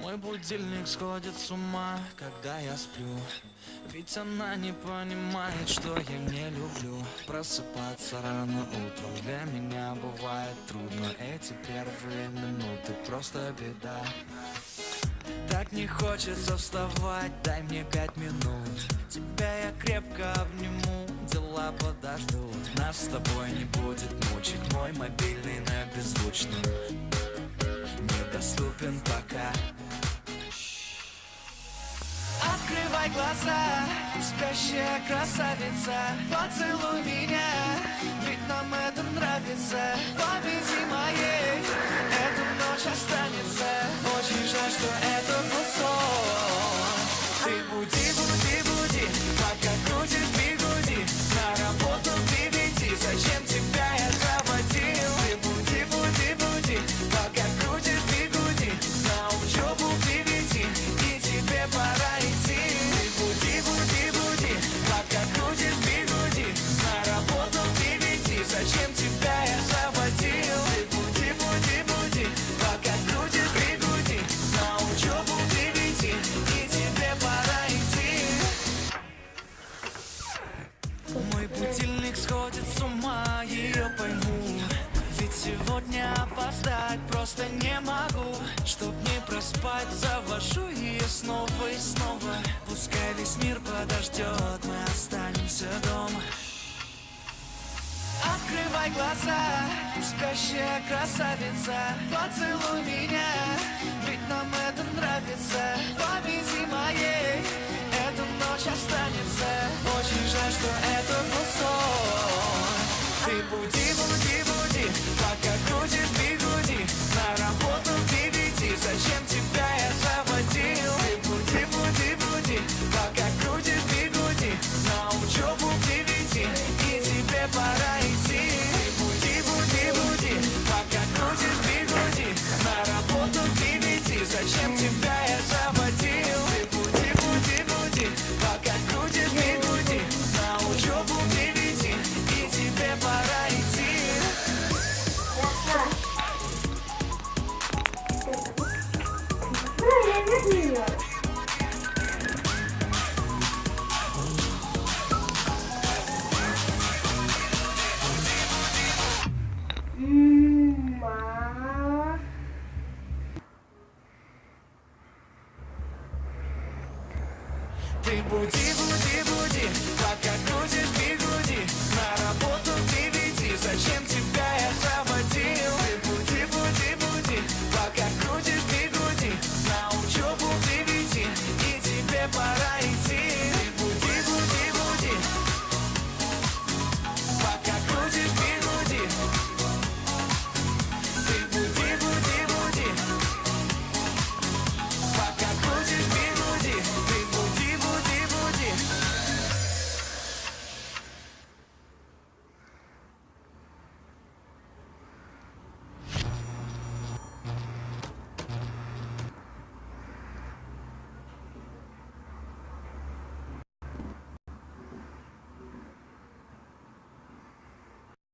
Мой будильник сходит с ума, когда я сплю. Ведь она не понимает, что я не люблю просыпаться рано утром. Для меня бывает трудно, эти первые минуты просто беда. Так не хочется вставать, дай мне 5 минут. Тебя я крепко обниму, дела подождут. Нас с тобой не будет мучить мой мобильный на беззвучном. Недоступен пока. Открывай глаза, спящая красавица, поцелуй меня, ведь нам это нравится. Победи моей, эта ночь останется. Очень жаль, что это был сон. Ты буди, буди, буди, пока крутишь бигуди. На работу к 9, зачем тебя я заводил? Ты буди, буди, буди, пока крутишь бигуди. На учебу к 9, и тебе пора идти. Ты буди, буди, буди, пока крутишь бигуди. На работу к 9, зачем тебя я заводил? Ты буди, буди, буди, пока крутишь бигуди. На учебу к 9, и тебе пора идти. Мой будильник сходит с ума, ее пойму. Ведь сегодня опоздать просто не могу. Чтоб не проспать, завожу ее снова и снова. Пускай весь мир подождет, мы останемся дома. Открывай глаза, спящая красавица, поцелуй меня, ведь нам это нравится. Победи моей, эта ночь останется. Очень жаль, что это был сон. Ты буди, буди, буди, пока крутишь бигуди. На работу к 9, зачем тебя я заводил? Ты буди, буди, буди, пока крутишь бигуди. На учебу к 9, и тебе пора идти. Ты буди, буди, буди, пока крутишь бигуди. На работу к 9, зачем тебя я заводил? Ты буди, буди, буди, пока крутишь бигуди. На учебу к 9, и тебе пора идти. Ты буди, буди, буди, пока